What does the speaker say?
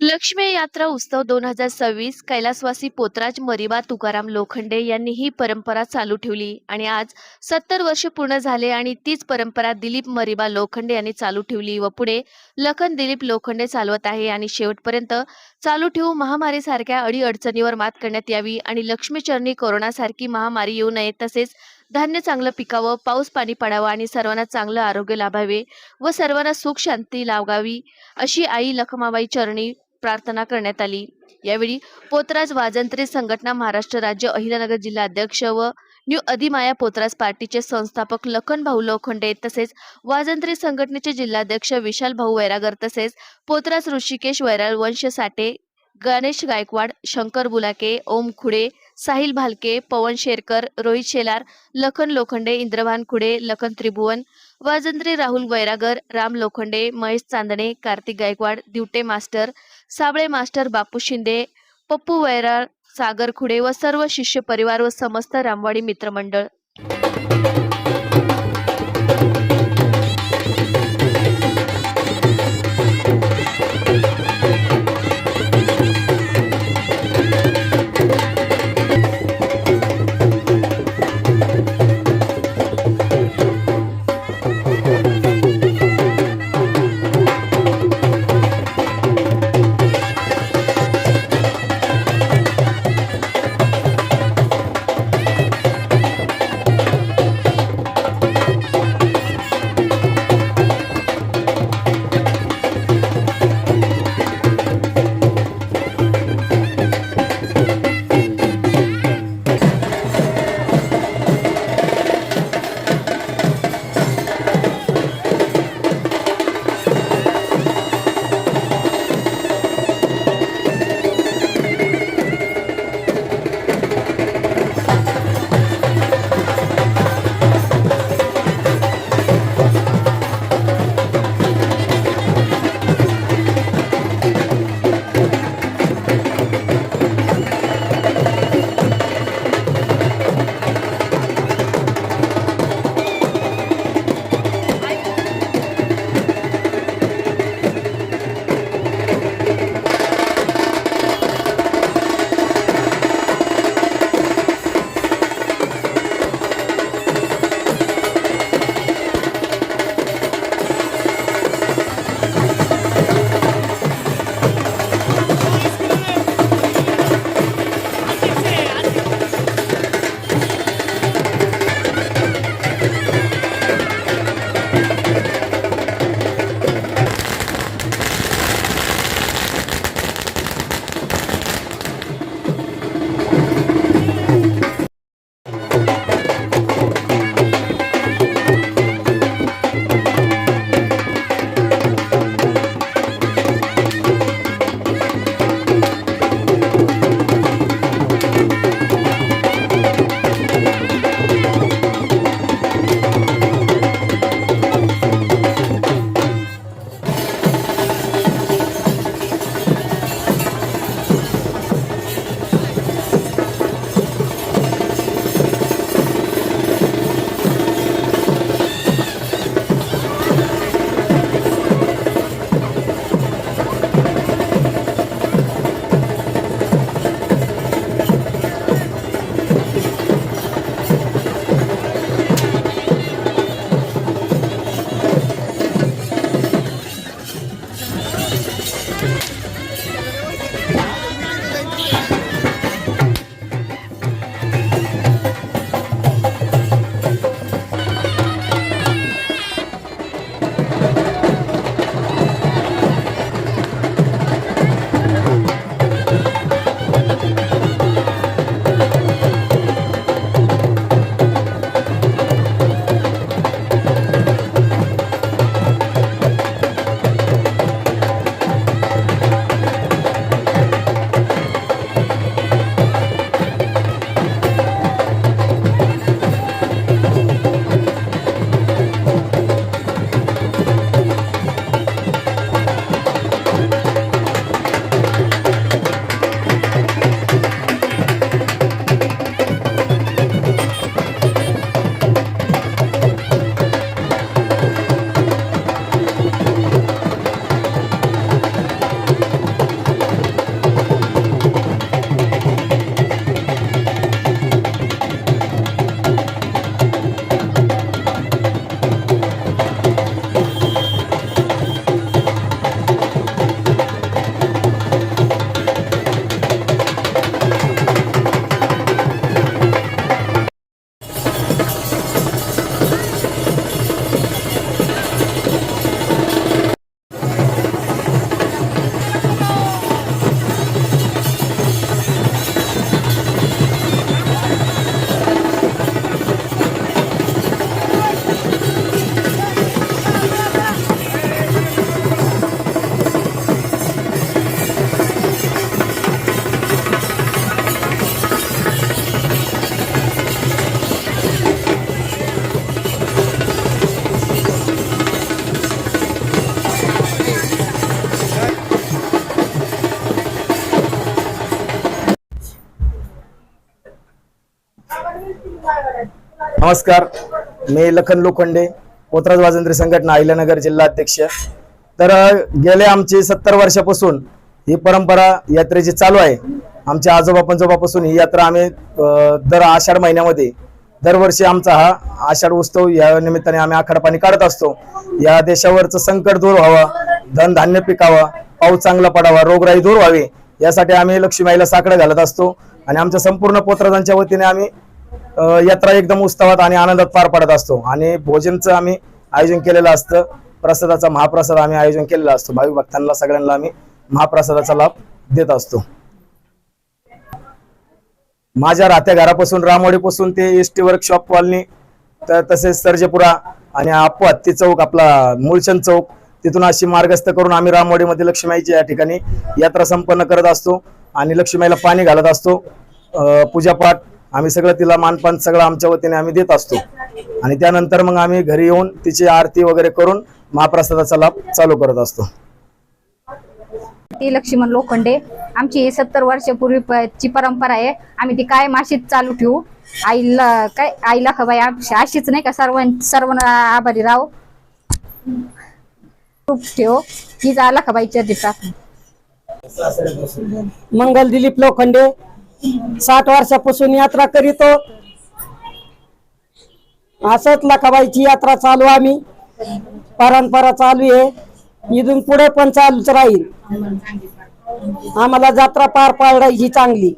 लक्ष्मी यात्रा उत्सव 2026 कैलासवासी पोतराज मरिबा तुकाराम लोखंडे यांनी ही परंपरा चालू ठेवली आणि आज 70 वर्ष पूर्ण झाले आणि तीच परंपरा दिलीप मरिबा लोखंडे यांनी चालू ठेवली व पुढे लखन दिलीप लोखंडे चालवत आहे आणि शेवटपर्यंत चालू ठेवू महामारीसारख्या अडीअडचणीवर मात करण्यात यावी आणि लक्ष्मीचरणी कोरोनासारखी महामारी येऊ नये तसेच धान्य चांगलं पिकावं, पाऊस पाणी पडावं आणि सर्वांना चांगलं आरोग्य लाभावे व सर्वांना सुख शांती लागावी अशी आई लखमाबाई चरणी प्रार्थना करण्यात आली। यावेळी पोतराज वाजंत्री संघटना महाराष्ट्र राज्य अहिल्यानगर जिल्हा अध्यक्ष व न्यू अधिमाया पोतराज पार्टीचे संस्थापक लखन भाऊ लोखंडे तसेच वाजंत्री संघटनेचे जिल्हाध्यक्ष विशाल भाऊ वैरागर तसेच पोतराज ऋषिकेश वैराळ वंश साठे, गणेश गायकवाड, शंकर बुलाके, ओम खुडे, साहिल भालके, पवन शेरकर, रोहित शेलार, लखन लोखंडे, इंद्रभान खुडे, लखन त्रिभुवन, वाजंत्री राहुल वैरागर, राम लोखंडे, महेश चांदणे, कार्तिक गायकवाड, दिवटे मास्टर, साबळे मास्टर, बापू शिंदे, पप्पू वैराळ, सागर खुडे व सर्व शिष्य परिवार व समस्त रामवाडी मित्रमंडळ। नमस्कार, मी लखन लोखंडे, पोतराज वाजंत्री संघटना अहिल्यानगर जिल्हा अध्यक्ष. तर गेले आमची 70 वर्षापासून ही परंपरा यात्रेची चालू आहे. आमच्या आजोबा पंजोबापासून ही यात्रा आम्ही दर आषाढ महिन्यामध्ये दरवर्षी आमचा हा आषाढ उत्सव या निमित्ताने आम्ही आखाड पाणी काढत असतो. या देशावरचं संकट दूर व्हावं, धन धान्य पिकावं, पाऊस चांगला पडावा, रोगराई दूर व्हावी यासाठी आम्ही लक्ष्मीआईला साकडं घालत असतो. आणि आमच्या संपूर्ण पोतराजांच्या वतीने आम्ही यात्रा एकदम उत्सवात आणि आनंदात पार पडत असतो. आणि भोजनचं आम्ही आयोजन केलेलं असतं. प्रसादाचा महाप्रसाद आम्ही आयोजन केलेला असतो. भाविक भक्तांना सगळ्यांना आम्ही महाप्रसादाचा लाभ देत असतो. माझ्या राहत्या घरापासून रामवाडीपासून ते एसटी वर्कशॉप कॉलनी, तर तसेच सर्जेपुरा आणि आप्पू हत्ती चौक, आपला मुळचंद चौक, तिथून अशी मार्गस्थ करून आम्ही रामवाडीमध्ये लक्ष्मीआईची या ठिकाणी यात्रा संपन्न करत असतो. आणि लक्ष्मीआईला पाणी घालत असतो. पूजापाठ आम्ही सगळं, तिला मानपान सगळं आमच्या वतीने आम्ही देत असतो. आणि त्यानंतर मग आम्ही घरी येऊन तिची आरती वगैरे करून महाप्रसादाचा लाभ चालू करत असतो. ती लक्ष्मण लोखंडे, आमची 70 वर्षापूर्वीची परंपरा आहे. आम्ही ती कायम अशीच चालू ठेवू. आईला खबाई अशीच नाही का, सर्वांना आभारी राहू, ठेव हीच आला खबाईच्या दिवसात. मंगल दिलीप लोखंडे, 60 वर्षापासून यात्रा करीतो. असंच लखाबाईची यात्रा चालू, आम्ही परंपरा चालू आहे. इथून पुढे पण चालूच राहील. आम्हाला जत्रा पार पाडायची चांगली